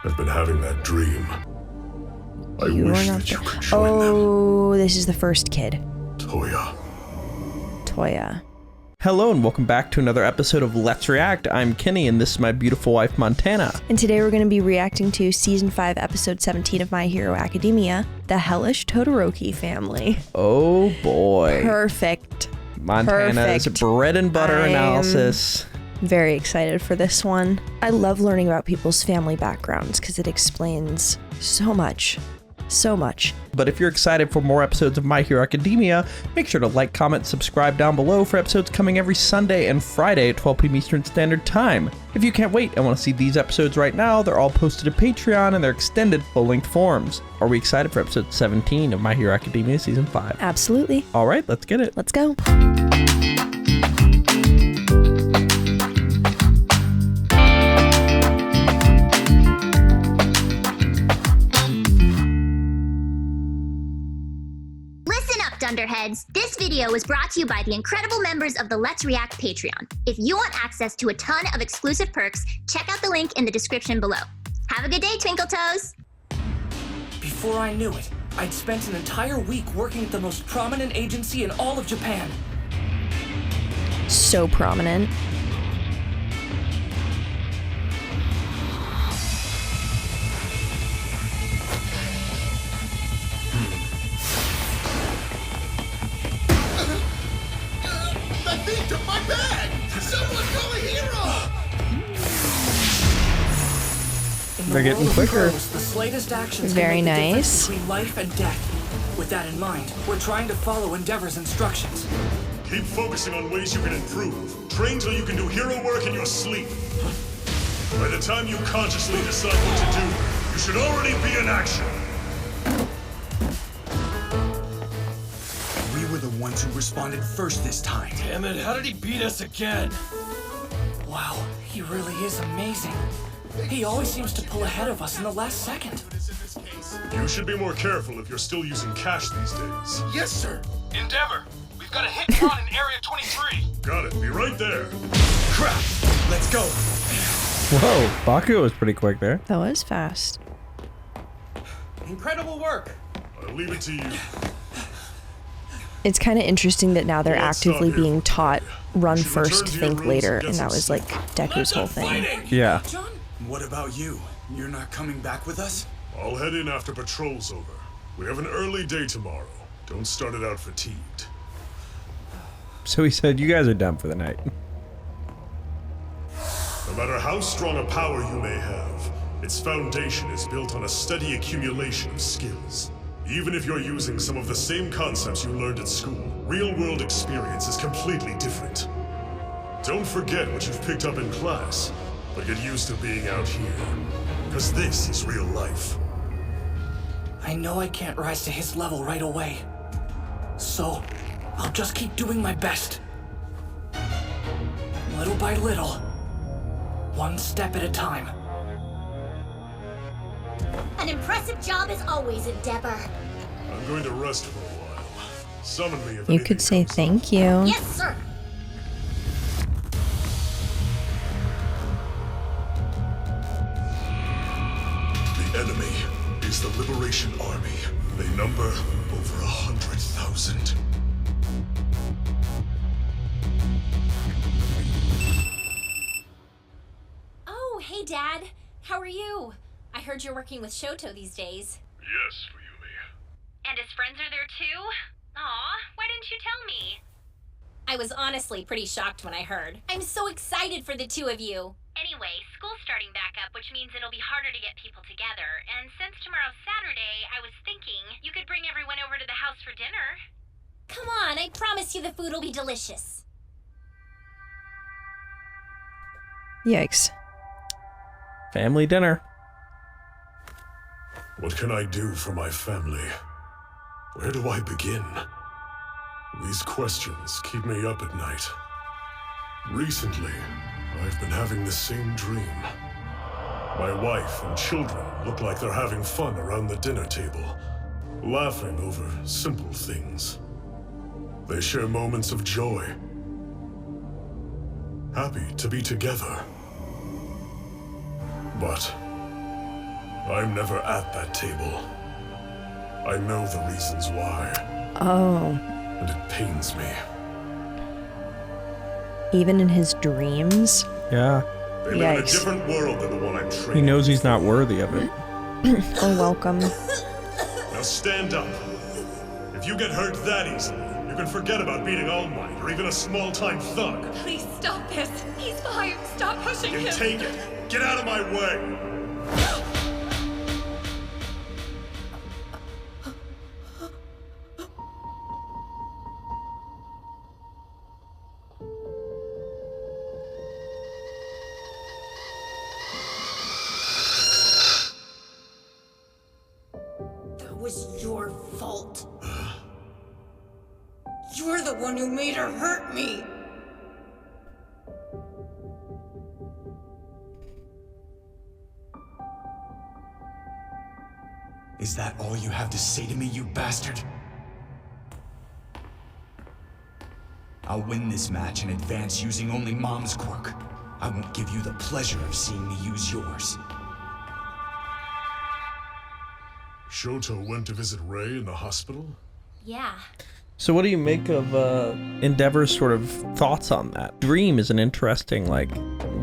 I've been having that dream. I wish that you could join them. Oh, this is the first kid. Toya. Hello and welcome back to another episode of Let's React. I'm Kenny and this is my beautiful wife Montana. And today we're going to be reacting to Season 5, Episode 17 of My Hero Academia, the Hellish Todoroki Family. Oh boy. Perfect. Montana's bread and butter analysis. Very excited for this one. I love learning about people's family backgrounds because it explains so much. So much. But if you're excited for more episodes of My Hero Academia, make sure to like, comment, subscribe down below for episodes coming every Sunday and Friday at 12 p.m. Eastern Standard Time. If you can't wait and want to see these episodes right now, they're all posted to Patreon and they're extended full-length forms. Are we excited for episode 17 of My Hero Academia Season 5? Absolutely. All right, let's get it. Let's go. Dunderheads, this video was brought to you by the incredible members of the Let's React Patreon. If you want access to a ton of exclusive perks, check out the link in the description below. Have a good day, Twinkle Toes! Before I knew it, I'd spent an entire week working at the most prominent agency in all of Japan. So prominent. Took my bag! Someone call a hero! They're getting quicker. The slightest actions Very can make the difference nice. between life and death. With that in mind, we're trying to follow Endeavor's instructions. Keep focusing on ways you can improve. Train till you can do hero work in your sleep. By the time you consciously decide what to do, you should already be in action. We were the ones who responded first this time. Damn it, how did he beat us again? Wow, he really is amazing. He always seems to pull ahead of us in the last second. You should be more careful if you're still using cash these days. Yes, sir. Endeavor, we've got a hit drawn in Area 23. Got it, be right there. Crap! Let's go. Whoa, Bakugo was pretty quick there. That was fast. Incredible work. I'll leave it to you. It's kind of interesting that now they're Let's actively stop here. being taught run You should first, return to your think rooms later, and get and that some was like Deku's whole thing. Yeah. John? What about you? You're not coming back with us? I'll head in after patrol's over. We have an early day tomorrow. Don't start it out fatigued. So he said, you guys are done for the night. No matter how strong a power you may have, its foundation is built on a steady accumulation of skills. Even if you're using some of the same concepts you learned at school, real-world experience is completely different. Don't forget what you've picked up in class, but get used to being out here, because this is real life. I know I can't rise to his level right away. So, I'll just keep doing my best. Little by little. One step at a time. An impressive job as always, Endeavor. I'm going to rest for a while. Summon me if You anything could say comes up. thank you. Yes, sir! The enemy is the Liberation Army. They number over 100,000. Oh, hey, Dad. How are you? I heard you're working with Shoto these days. Yes, Ryumi. And his friends are there too? Aw, why didn't you tell me? I was honestly pretty shocked when I heard. I'm so excited for the two of you. Anyway, school's starting back up, which means it'll be harder to get people together. And since tomorrow's Saturday, I was thinking you could bring everyone over to the house for dinner. Come on, I promise you the food will be delicious. Yikes. Family dinner. What can I do for my family? Where do I begin? These questions keep me up at night. Recently, I've been having the same dream. My wife and children look like they're having fun around the dinner table, laughing over simple things. They share moments of joy, happy to be together. But I'm never at that table. I know the reasons why. Oh. And it pains me. Even in his dreams? Yeah. They live in a Yikes. different world than the one I'm training. He knows he's not worthy of it. Oh, welcome. Now stand up. If you get hurt that easily, you can forget about beating All Might or even a small-time thug. Please stop this. He's fine. Stop pushing You him. take it. Get out of my way. That was your fault. You're the one who made her hurt me. Is that all you have to say to me, you bastard? I'll win this match and advance using only Mom's quirk. I won't give you the pleasure of seeing me use yours. Shoto went to visit Ray in the hospital? Yeah. So what do you make of Endeavor's sort of thoughts on that? Dream is an interesting, like,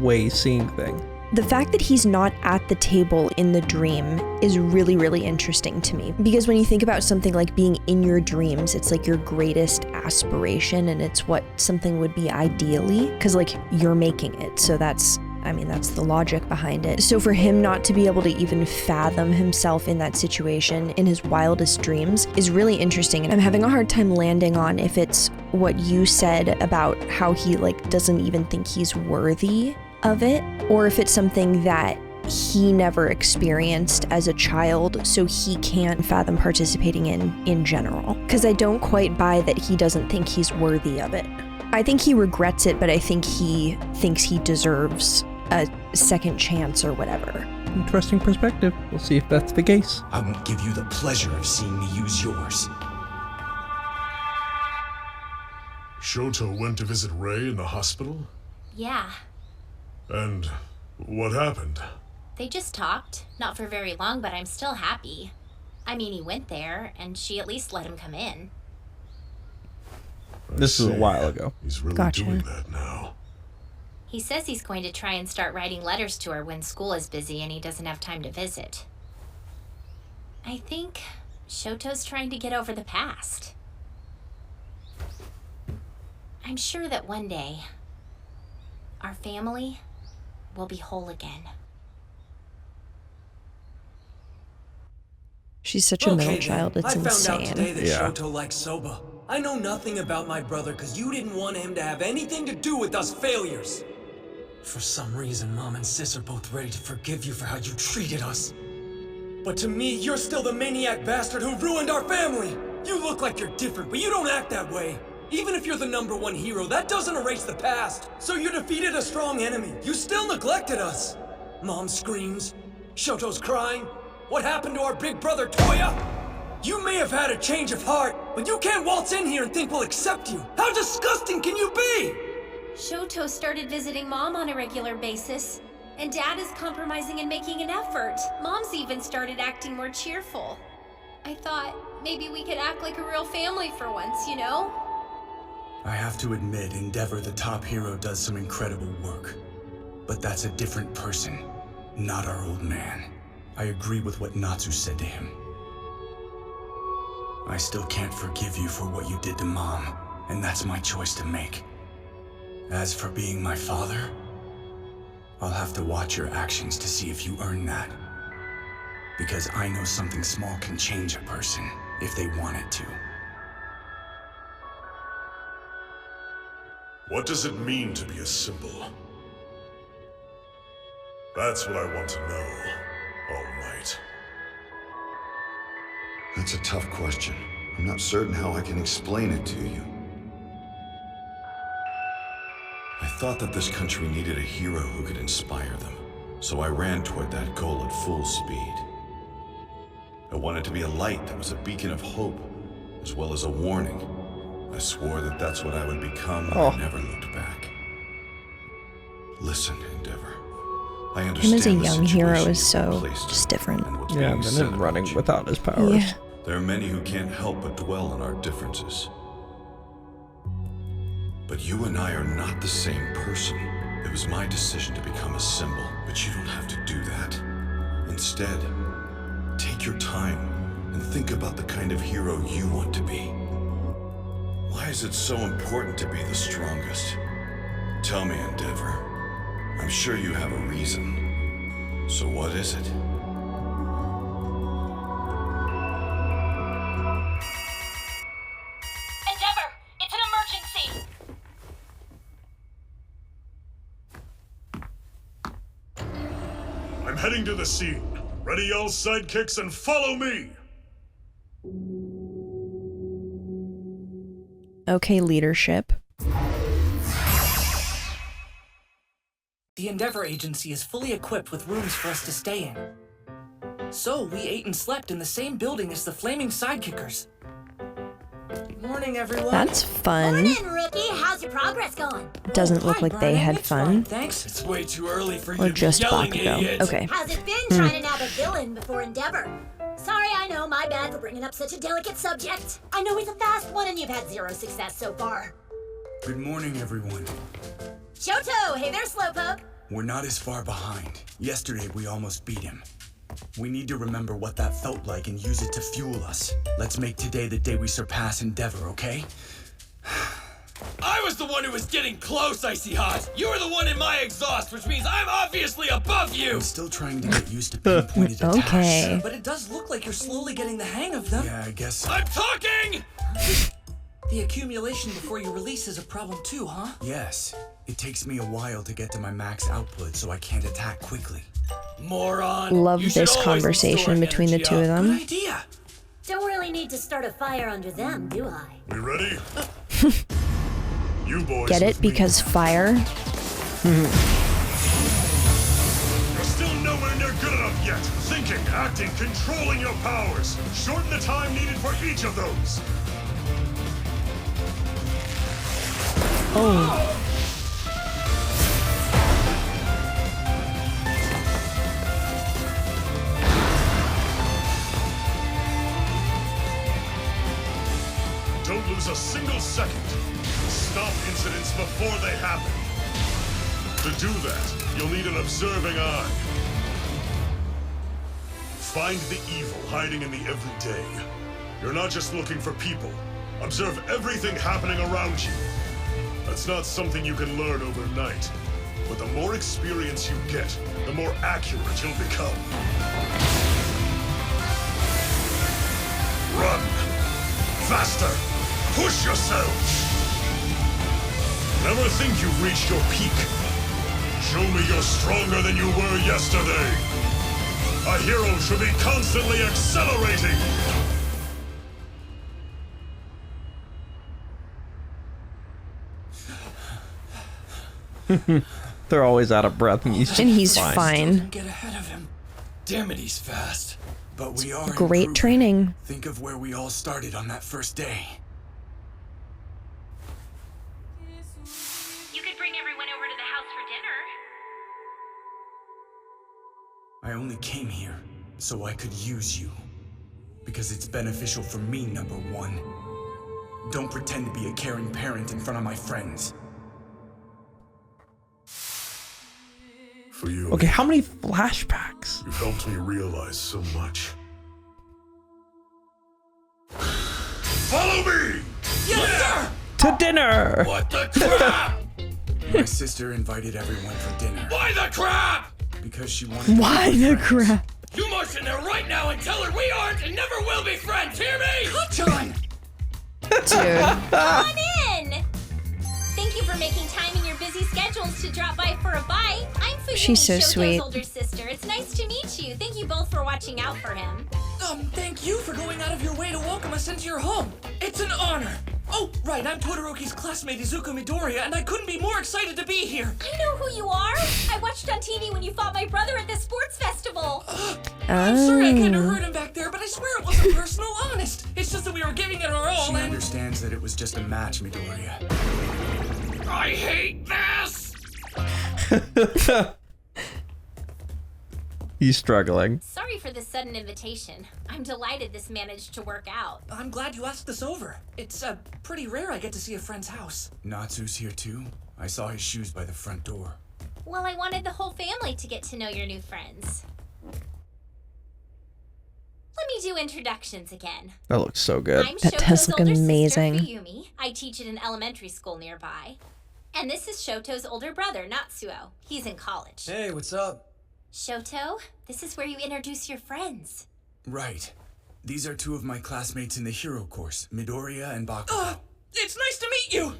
way seeing thing. The fact that he's not at the table in the dream is really, really interesting to me. Because when you think about something like being in your dreams, it's like your greatest aspiration and it's what something would be ideally, because like you're making it. So that's the logic behind it. So for him not to be able to even fathom himself in that situation in his wildest dreams is really interesting. And I'm having a hard time landing on if it's what you said about how he like doesn't even think he's worthy of it, or if it's something that he never experienced as a child, so he can't fathom participating in general. Because I don't quite buy that he doesn't think he's worthy of it. I think he regrets it, but I think he thinks he deserves a second chance or whatever. Interesting perspective. We'll see if that's the case. I won't give you the pleasure of seeing me use yours. Shoto went to visit Ray in the hospital? Yeah. And what happened? They just talked. Not for very long, but I'm still happy. I mean, he went there, and she at least let him come in. This is a while ago. He's really Gotcha. doing that now. He says he's going to try and start writing letters to her when school is busy and he doesn't have time to visit. I think Shoto's trying to get over the past. I'm sure that one day, our family will be whole again. She's such a middle child, it's I found out insane. today that Yeah. Shoto likes soba. I know nothing about my brother because you didn't want him to have anything to do with us failures. For some reason, Mom and Sis are both ready to forgive you for how you treated us. But to me, you're still the maniac bastard who ruined our family! You look like you're different, but you don't act that way. Even if you're the #1 hero, that doesn't erase the past. So you defeated a strong enemy. You still neglected us. Mom screams. Shoto's crying. What happened to our big brother, Toya? You may have had a change of heart, but you can't waltz in here and think we'll accept you. How disgusting can you be? Shoto started visiting Mom on a regular basis, and Dad is compromising and making an effort. Mom's even started acting more cheerful. I thought maybe we could act like a real family for once, you know? I have to admit, Endeavor, the top hero, does some incredible work. But that's a different person, not our old man. I agree with what Natsu said to him. I still can't forgive you for what you did to Mom, and that's my choice to make. As for being my father, I'll have to watch your actions to see if you earn that. Because I know something small can change a person, if they want it to. What does it mean to be a symbol? That's what I want to know, All Might. That's a tough question. I'm not certain how I can explain it to you. I thought that this country needed a hero who could inspire them, so I ran toward that goal at full speed. I wanted to be a light that was a beacon of hope, as well as a warning. I swore that that's what I would become, and I never looked back. Listen, Endeavor. I Him understand as a the young hero situation is so you're placed in just different. and what's Yeah, being and said then running about you. without his powers. Yeah. There are many who can't help but dwell on our differences. But you and I are not the same person. It was my decision to become a symbol, but you don't have to do that. Instead, take your time and think about the kind of hero you want to be. Why is it so important to be the strongest? Tell me, Endeavor. I'm sure you have a reason. So what is it? Endeavor, it's an emergency. I'm heading to the scene. Ready, all sidekicks, and follow me! Okay, leadership. The Endeavor Agency is fully equipped with rooms for us to stay in. So, we ate and slept in the same building as the Flaming Sidekickers. Morning, everyone. That's fun. Morning, rookie. How's your progress going? Doesn't Oh, look hi, like they Brian. had It's fine, fun. thanks. It's way too early for Or you to be just yelling, Bakugo. idiot. Okay. How's it been trying to nab a villain before Endeavor? Sorry, I know, my bad for bringing up such a delicate subject. I know he's a fast one and you've had zero success so far. Good morning, everyone. Shoto, hey there, Slowpoke. We're not as far behind. Yesterday, we almost beat him. We need to remember what that felt like and use it to fuel us. Let's make today the day we surpass Endeavor, okay? I was the one who was getting close, Icy Hot. You were the one in my exhaust, which means I'm obviously above you. I'm still trying to get used to pinpointed attacks. Okay. But it does look like you're slowly getting the hang of them. Yeah, I guess. I'm talking! The accumulation before you release is a problem too, huh? Yes. It takes me a while to get to my max output, so I can't attack quickly. Moron. Love You should this always be conversation storing between the energy two of up. them. Good idea. Don't really need to start a fire under them, do I? We ready? You boys Get it? with me. Because fire? You're still nowhere near good enough yet. Thinking, acting, controlling your powers. Shorten the time needed for each of those. Oh. Don't lose a single second. Stop incidents before they happen. To do that, you'll need an observing eye. Find the evil hiding in the everyday. You're not just looking for people. Observe everything happening around you. That's not something you can learn overnight. But the more experience you get, the more accurate you'll become. Run! Faster! Push yourself! Never think you've reached your peak. Show me you're stronger than you were yesterday. A hero should be constantly accelerating. They're always out of breath, and he's fine. Don't get ahead of him. Damn it, he's fast. But we are Great improving. training. Think of where we all started on that first day. You could bring everyone over to the house for dinner. I only came here so I could use you. Because it's beneficial for me, number one. Don't pretend to be a caring parent in front of my friends. For you, Okay, how many flashbacks? you've helped me realize so much. Follow me! Yeah! To dinner! What the crap? My sister invited everyone for dinner Why the crap? because she wanted to be Why my the friends. crap? You march in there right now and tell her we aren't and never will be friends, hear me? John! Dude. Come in! Thank you for making time in your busy schedules to drop by for a bite. I'm Fuyumi, She's so Shoto's sweet. older sister. It's nice to meet you. Thank you both for watching out for him. Thank you for going out of your way to welcome us into your home. It's an honor. Oh, right, I'm Todoroki's classmate Izuku Midoriya, and I couldn't be more excited to be here. I know who you are. I watched on TV when you fought my brother at the sports festival. I'm sorry I kind of Oh. hurt him back there, but I swear it wasn't personal, honest. It's just that we were giving it our all, She and... understands that it was just a match, Midoriya. I hate this! He's struggling. Sorry for the sudden invitation. I'm delighted this managed to work out. I'm glad you asked us over. It's pretty rare I get to see a friend's house. Natsu's here too? I saw his shoes by the front door. Well, I wanted the whole family to get to know your new friends. Let me do introductions again. That looks so good. I'm That does Shoto's look older amazing. sister, Fuyumi. I teach at an elementary school nearby. And this is Shoto's older brother, Natsuo. He's in college. Hey, what's up? Shoto, this is where you introduce your friends. Right. These are two of my classmates in the hero course, Midoriya and Bakugo. It's nice to meet you!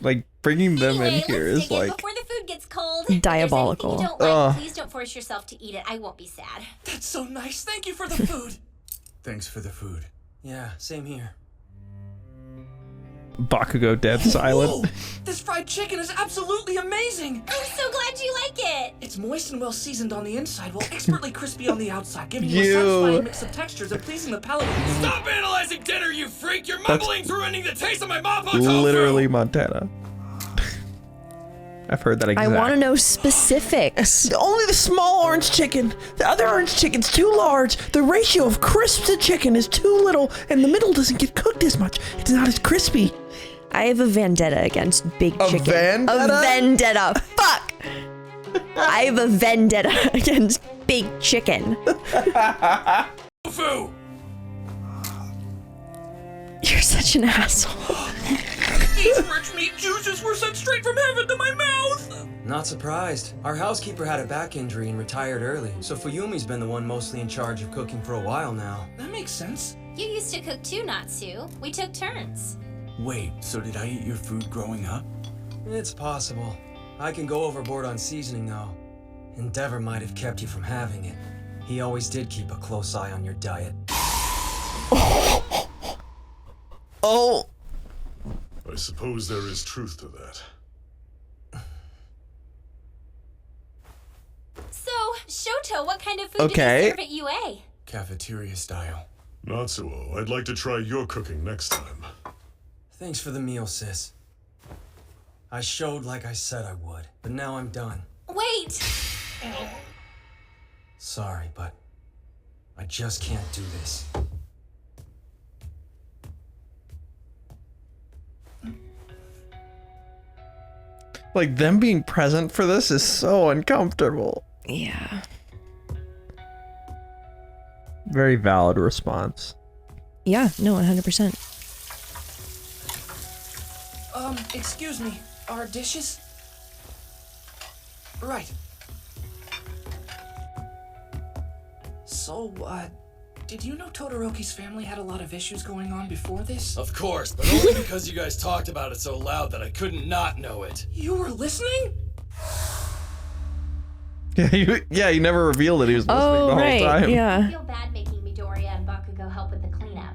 Like, bringing them in Anyway, here let's is dig in like... before the food gets cold. If there's Diabolical. anything you don't like, please don't force yourself to eat it. I won't be sad. That's so nice. Thank you for the food. Thanks for the food. Yeah, same here. Bakugo dead silent. Whoa! This fried chicken is absolutely amazing! I'm so glad you like it. It's moist and well seasoned on the inside, while expertly crispy on the outside, giving you a You. satisfying mix of textures and pleasing the palate. Stop analyzing dinner, you freak! You're mumbling's ruining the taste of my mapo tofu! Literally Montana. I've heard that I exact. want to know specifics. Only the small orange chicken. The other orange chicken's too large. The ratio of crisp to chicken is too little, and the middle doesn't get cooked as much. It's not as crispy. I have a vendetta against big chicken. vendetta? A vendetta. Fuck. I have a vendetta against big chicken. Tofu! You're such an asshole. These rich meat juices were sent straight from heaven to my mouth! Not surprised. Our housekeeper had a back injury and retired early, so Fuyumi's been the one mostly in charge of cooking for a while now. That makes sense. You used to cook too, Natsu. We took turns. Wait, so did I eat your food growing up? It's possible. I can go overboard on seasoning, though. Endeavor might have kept you from having it. He always did keep a close eye on your diet. Oh. I suppose there is truth to that. So, Shoto, what kind of food Okay. do they serve at UA? Cafeteria style. Natsuo, I'd like to try your cooking next time. Thanks for the meal, sis. I showed like I said I would, but now I'm done. Wait! Sorry, but I just can't do this. Like, them being present for this is so uncomfortable. Yeah. Very valid response. Yeah, no, 100%. Excuse me. Our dishes? Right. So, did you know Todoroki's family had a lot of issues going on before this? Of course, but only because you guys talked about it so loud that I couldn't not know it. You were listening? Yeah, he never revealed that he was listening the whole time. I Yeah. feel bad making Midoriya and Bakugo help with the cleanup.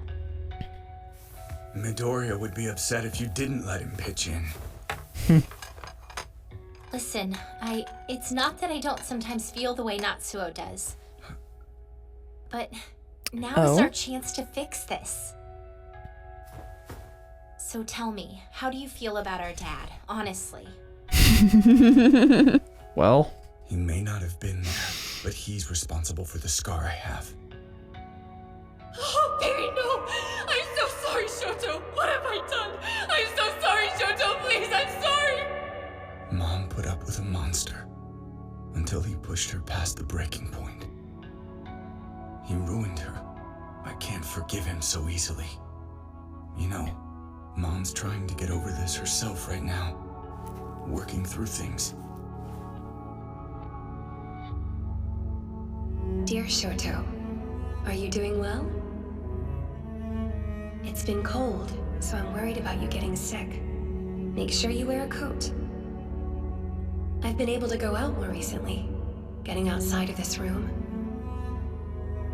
Midoriya would be upset if you didn't let him pitch in. Listen, it's not that I don't sometimes feel the way Natsuo does. But now is our chance to fix this. So tell me, how do you feel about our dad, honestly? Well, He may not have been there, but he's responsible for the scar I have. Oh, Barry, no! I'm so sorry, Shoto! What have I done? I'm so sorry, Shoto! Please, I'm sorry! Mom put up with a monster until he pushed her past the breaking point. He ruined her. I can't forgive him so easily. You know, Mom's trying to get over this herself right now, working through things. Dear Shoto, are you doing well? It's been cold, so I'm worried about you getting sick. Make sure you wear a coat. I've been able to go out more recently, getting outside of this room.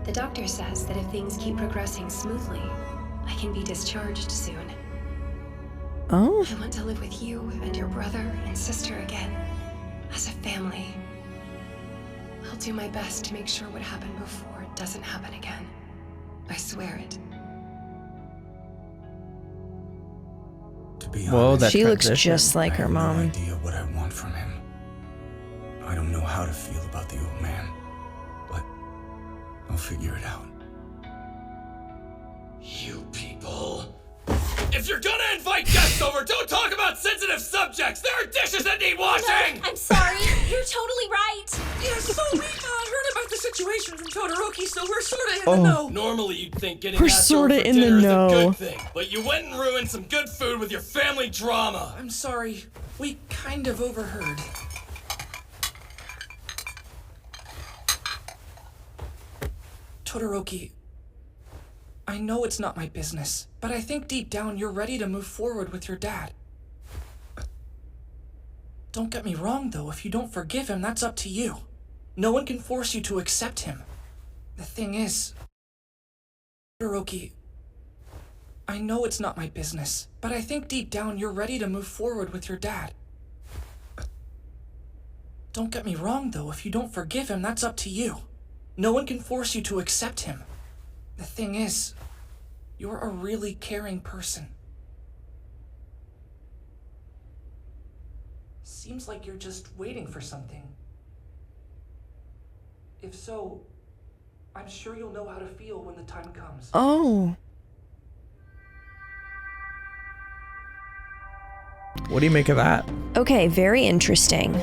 The doctor says that if things keep progressing smoothly, I can be discharged soon. Oh? I want to live with you and your brother and sister again, as a family. I'll do my best to make sure what happened before doesn't happen again. I swear it. To be Whoa, honest, that She looks transition. just like I her have no mom. idea what I want from him. I don't know how to feel about the old man, but I'll figure it out. You people. If you're gonna invite guests over, don't talk about sensitive subjects! There are dishes that need washing! I'm sorry. You're totally right. Yeah, so we heard about the situation from Todoroki, so we're sorta in the know. Normally you'd think getting We're asked over sorta for in the dinner is a know. good thing, but you went and ruined some good food with your family drama. I'm sorry. We kind of overheard. Todoroki, I know it's not my business, but I think deep down you're ready to move forward with your dad. Don't get me wrong, though. If you don't forgive him, that's up to you. No one can force you to accept him. The thing is, Todoroki, I know it's not my business, but I think deep down you're ready to move forward with your dad. Don't get me wrong, though. If you don't forgive him, that's up to you. No one can force you to accept him. The thing is, you're a really caring person. Seems like you're just waiting for something. If so, I'm sure you'll know how to feel when the time comes. Oh. What do you make of that? Okay, very interesting.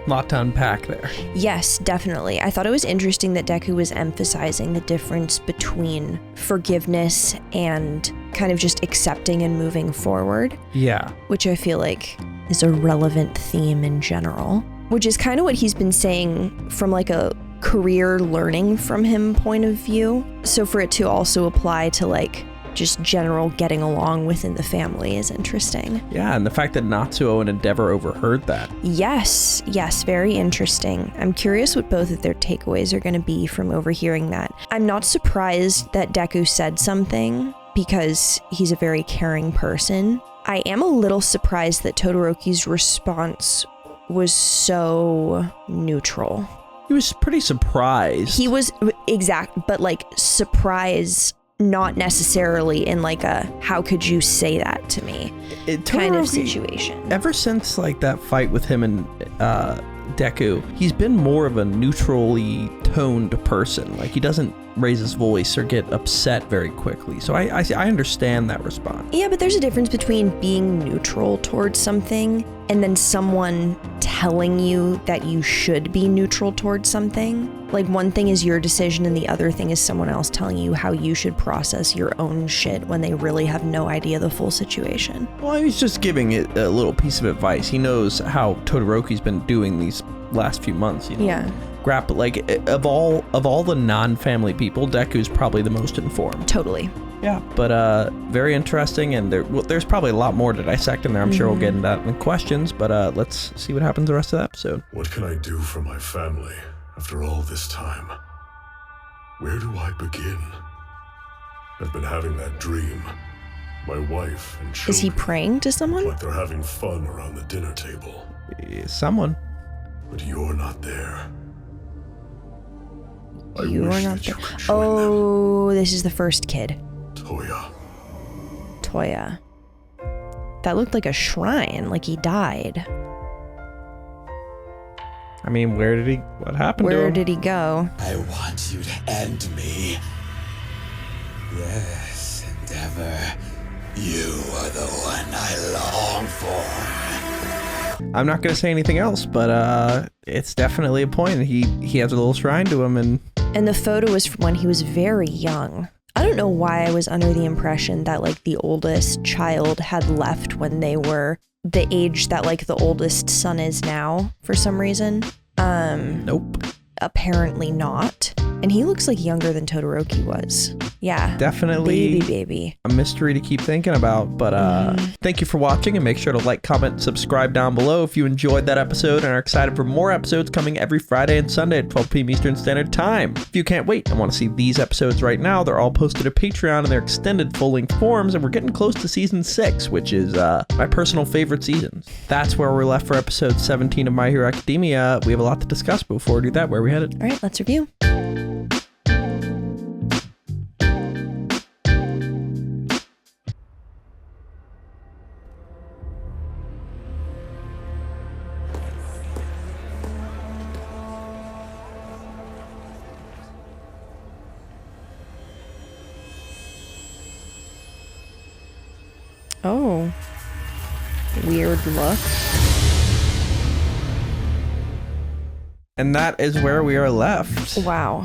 Lot to unpack there. Yes, definitely. I thought it was interesting that Deku was emphasizing the difference between forgiveness and kind of just accepting and moving forward, Yeah. which I feel like is a relevant theme in general, which is kind of what he's been saying from like a career learning from him point of view. So for it to also apply to like just general getting along within the family is interesting. Yeah, and the fact that Natsuo and Endeavor overheard that. Yes, very interesting. I'm curious what both of their takeaways are going to be from overhearing that. I'm not surprised that Deku said something because he's a very caring person. I am a little surprised that Todoroki's response was so neutral. He was pretty surprised. He was but like surprise, not necessarily in like a how could you say that to me kind of situation. Ever since like that fight with him and Deku, he's been more of a neutrally toned person. Like he doesn't raise his voice or get upset very quickly. So I understand that response. Yeah, but there's a difference between being neutral towards something and then someone telling you that you should be neutral towards something. Like one thing is your decision and the other thing is someone else telling you how you should process your own shit when they really have no idea the full situation. Well, he's just giving it a little piece of advice. He knows how Todoroki's been doing these last few months, you know. Yeah. Like of all the non-family people, Deku's probably the most informed. Totally. Yeah, but very interesting, and there's probably a lot more to dissect in there. I'm sure we'll get into that in questions, but let's see what happens the rest of the episode. What can I do for my family after all this time? Where do I begin? I've been having that dream. My wife and children. Is he praying to someone? Like they're having fun around the dinner table. Someone. But you're not there. You are not there. Oh, this is the first kid. Toya. That looked like a shrine, like he died. I mean, what happened to him? Where did he go? I want you to end me. Yes, Endeavor. You are the one I long for. I'm not going to say anything else, but it's definitely a point. He has a little shrine to him, and the photo was from when he was very young. I don't know why I was under the impression that like the oldest child had left when they were the age that like the oldest son is now for some reason. Nope. Apparently not. And he looks like younger than Todoroki was. Yeah. Definitely baby. A mystery to keep thinking about. But thank you for watching, and make sure to like, comment, subscribe down below if you enjoyed that episode and are excited for more episodes coming every Friday and Sunday at 12 p.m. Eastern Standard Time. If you can't wait and want to see these episodes right now, they're all posted to Patreon in their extended full-length forms, and we're getting close to season 6, which is my personal favorite seasons. That's where we're left for episode 17 of My Hero Academia. We have a lot to discuss, but before we do that, where are we headed? All right, let's review. Oh. Weird look. And that is where we are left. Wow.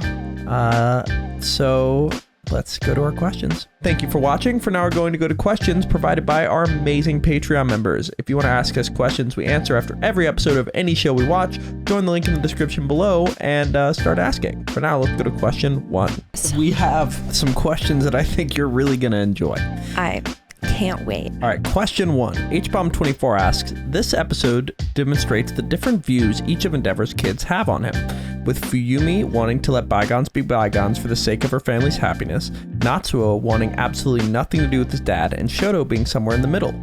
So let's go to our questions. Thank you for watching. For now, we're going to go to questions provided by our amazing Patreon members. If you want to ask us questions we answer after every episode of any show we watch, join the link in the description below and start asking. For now, let's go to question 1. We have some questions that I think you're really going to enjoy. I can't wait. All right, question 1. HBomb24 asks, this episode demonstrates the different views each of Endeavor's kids have on him, with Fuyumi wanting to let bygones be bygones for the sake of her family's happiness, Natsuo wanting absolutely nothing to do with his dad, and Shoto being somewhere in the middle.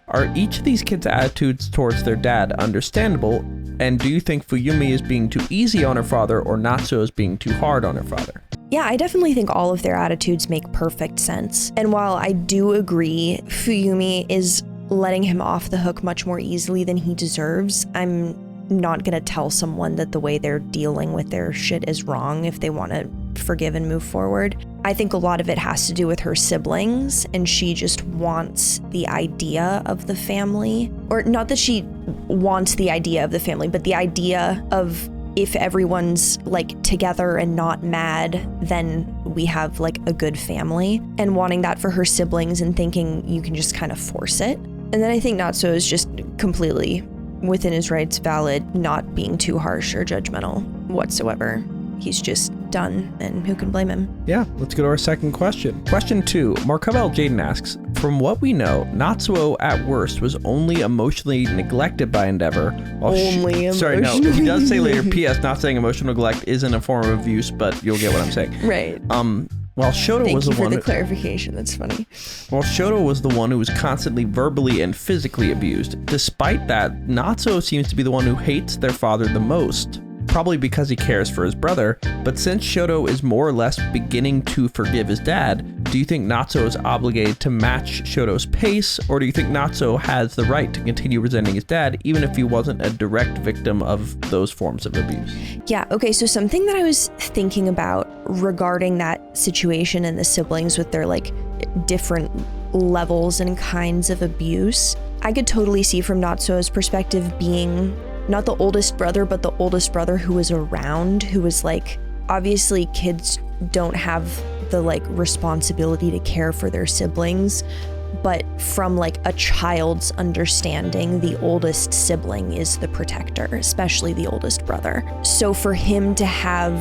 Are each of these kids' attitudes towards their dad understandable, and do you think Fuyumi is being too easy on her father or Natsuo is being too hard on her father? Yeah, I definitely think all of their attitudes make perfect sense. And while I do agree Fuyumi is letting him off the hook much more easily than he deserves, I'm not gonna tell someone that the way they're dealing with their shit is wrong if they want to forgive and move forward. I think a lot of it has to do with her siblings, and she just wants the idea of the family. Or not that she wants the idea of the family, but the idea of if everyone's like together and not mad, then we have like a good family, and wanting that for her siblings and thinking you can just kind of force it. And then I think Natsuo is just completely within his rights, valid, not being too harsh or judgmental whatsoever. He's just done, and who can blame him? Yeah, let's go to our second question. Question 2. Markabel Jaden asks, from what we know, Natsuo at worst was only emotionally neglected by Endeavor. Sorry, no, he does say later, P.S. not saying emotional neglect isn't a form of abuse, but you'll get what I'm saying. Right. While Shoto was the one. Thank you for the clarification. That's funny. While Shoto was the one who was constantly verbally and physically abused. Despite that, Natsuo seems to be the one who hates their father the most. Probably because he cares for his brother, but since Shoto is more or less beginning to forgive his dad, do you think Natsuo is obligated to match Shoto's pace, or do you think Natsuo has the right to continue resenting his dad even if he wasn't a direct victim of those forms of abuse? Yeah, okay, so something that I was thinking about regarding that situation and the siblings with their like different levels and kinds of abuse, I could totally see from Natsuo's perspective being not the oldest brother, but the oldest brother who was around, who was like, obviously kids don't have the like responsibility to care for their siblings, but from like a child's understanding, the oldest sibling is the protector, especially the oldest brother. So for him to have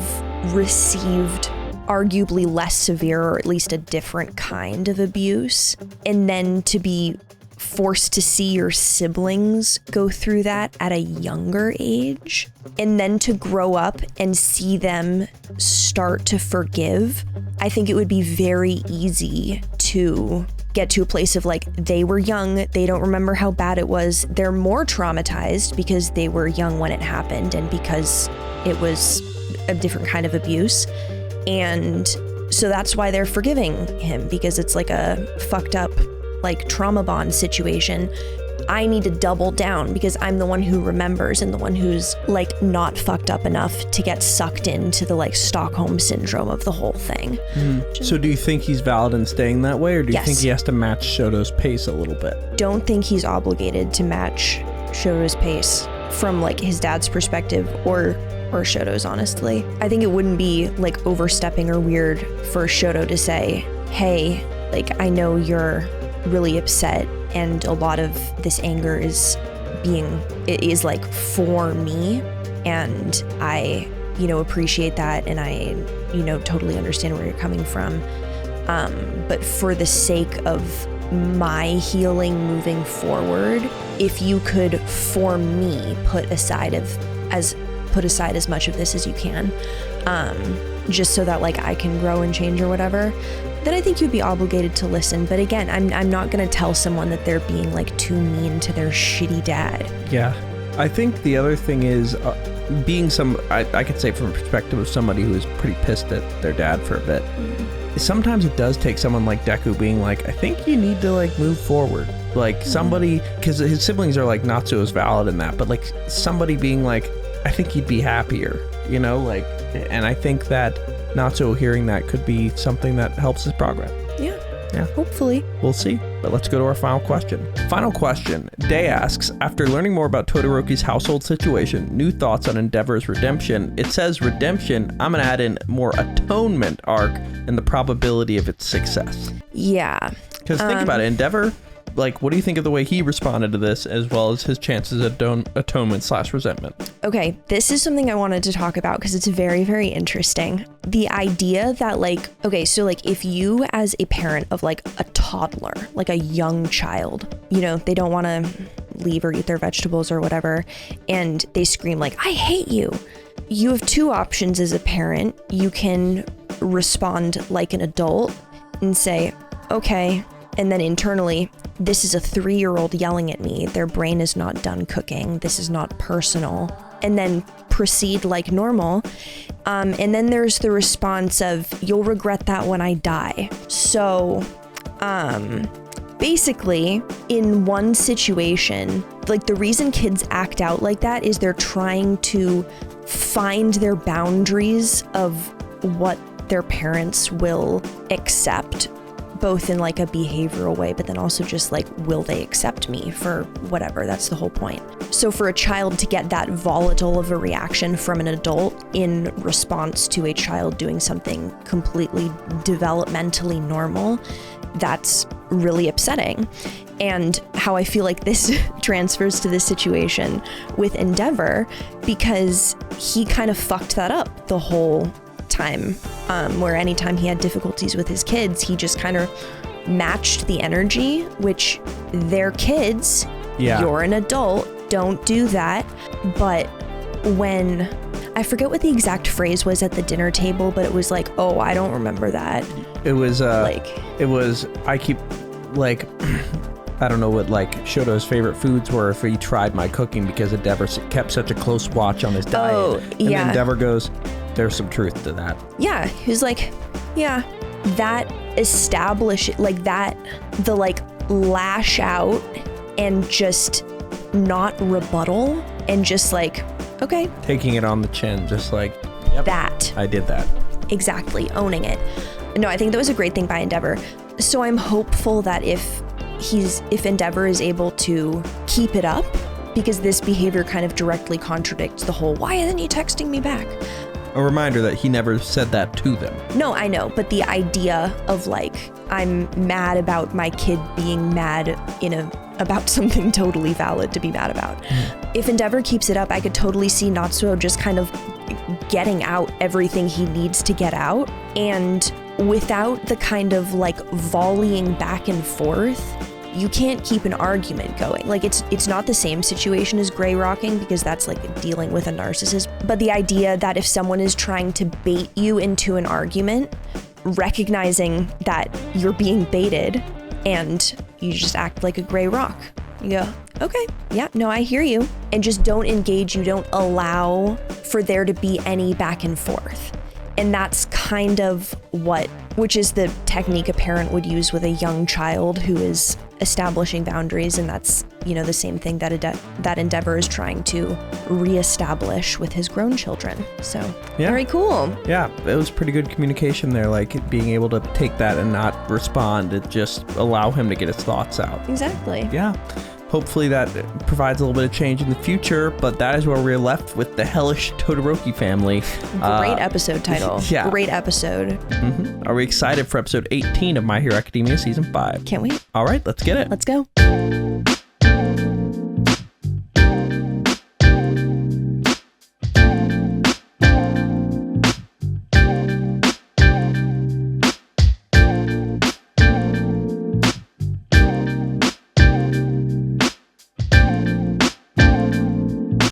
received arguably less severe, or at least a different kind of abuse, and then to be forced to see your siblings go through that at a younger age, and then to grow up and see them start to forgive, I think it would be very easy to get to a place of like, they were young, they don't remember how bad it was, they're more traumatized because they were young when it happened and because it was a different kind of abuse, and so that's why they're forgiving him, because it's like a fucked up like trauma bond situation. I need to double down because I'm the one who remembers and the one who's like not fucked up enough to get sucked into the like Stockholm syndrome of the whole thing. So do you think he's valid in staying that way, or do you think he has to match Shoto's pace a little bit? Don't think he's obligated to match Shoto's pace from like his dad's perspective or Shoto's, honestly. I think it wouldn't be like overstepping or weird for Shoto to say, hey, like I know you're really upset and a lot of this anger is like for me, and I appreciate that, and I totally understand where you're coming from, but for the sake of my healing moving forward, if you could for me put aside as much of this as you can, just so that like I can grow and change or whatever, then I think you'd be obligated to listen. But again, I'm not gonna tell someone that they're being like too mean to their shitty dad. Yeah, I think the other thing is being I could say from a perspective of somebody who is pretty pissed at their dad for a bit. Sometimes it does take someone like Deku being like, I think you need to like move forward. Like somebody, because his siblings are like Natsuo is valid in that, but like somebody being like, I think you'd be happier, like, and I think that Natsuo hearing that could be something that helps his progress. Yeah, hopefully. We'll see. But let's go to our final question. Final question. Day asks, after learning more about Todoroki's household situation, new thoughts on Endeavor's redemption. It says redemption. I'm going to add in more atonement arc and the probability of its success. Yeah. Because think about it. Endeavor, like, what do you think of the way he responded to this, as well as his chances at atonement/resentment? Okay, this is something I wanted to talk about because it's very, very interesting. The idea that, like, okay, so like if you as a parent of like a toddler, like a young child, you know, they don't want to leave or eat their vegetables or whatever, and they scream like, I hate you. You have two options as a parent. You can respond like an adult and say, okay, and then internally, this is a 3-year-old yelling at me. Their brain is not done cooking. This is not personal. And then proceed like normal. And then there's the response of, you'll regret that when I die. So, basically, in one situation, like the reason kids act out like that is they're trying to find their boundaries of what their parents will accept, both in like a behavioral way, but then also just like, will they accept me for whatever? That's the whole point. So for a child to get that volatile of a reaction from an adult in response to a child doing something completely developmentally normal, that's really upsetting. And how I feel like this transfers to this situation with Endeavor, because he kind of fucked that up the whole time, where anytime he had difficulties with his kids, he just kind of matched the energy, which they're kids. Yeah. You're an adult, don't do that. But when, I forget what the exact phrase was at the dinner table, but it was like, oh, I don't remember that. It was I keep like, I don't know what like Shoto's favorite foods were if he tried my cooking, because Endeavor kept such a close watch on his diet. Oh, yeah. And then Endeavor goes, there's some truth to that. Yeah, he was like, yeah, that like that, the like lash out and just not rebuttal and just like, okay. Taking it on the chin, just like, yep, that. I did that. Exactly, owning it. No, I think that was a great thing by Endeavor. So I'm hopeful that if Endeavor is able to keep it up, because this behavior kind of directly contradicts the whole, why isn't he texting me back? A reminder that he never said that to them. No, I know, but the idea of like, I'm mad about my kid being mad about something totally valid to be mad about. If Endeavor keeps it up, I could totally see Natsuo just kind of getting out everything he needs to get out, and without the kind of like volleying back and forth, you can't keep an argument going. Like it's not the same situation as gray rocking, because that's like dealing with a narcissist. But the idea that if someone is trying to bait you into an argument, recognizing that you're being baited and you just act like a gray rock. You go, okay, yeah, no, I hear you. And just don't engage. You don't allow for there to be any back and forth. And that's kind of which is the technique a parent would use with a young child who is establishing boundaries, and that's, the same thing that Endeavor is trying to reestablish with his grown children. So, yeah. Very cool. Yeah, it was pretty good communication there, like being able to take that and not respond, and just allow him to get his thoughts out. Exactly. Yeah. Hopefully that provides a little bit of change in the future, but that is where we're left with the Hellish Todoroki Family. Great episode title. Yeah. Great episode. Mm-hmm. Are we excited for episode 18 of My Hero Academia Season 5? Can't wait. All right, let's get it. Let's go.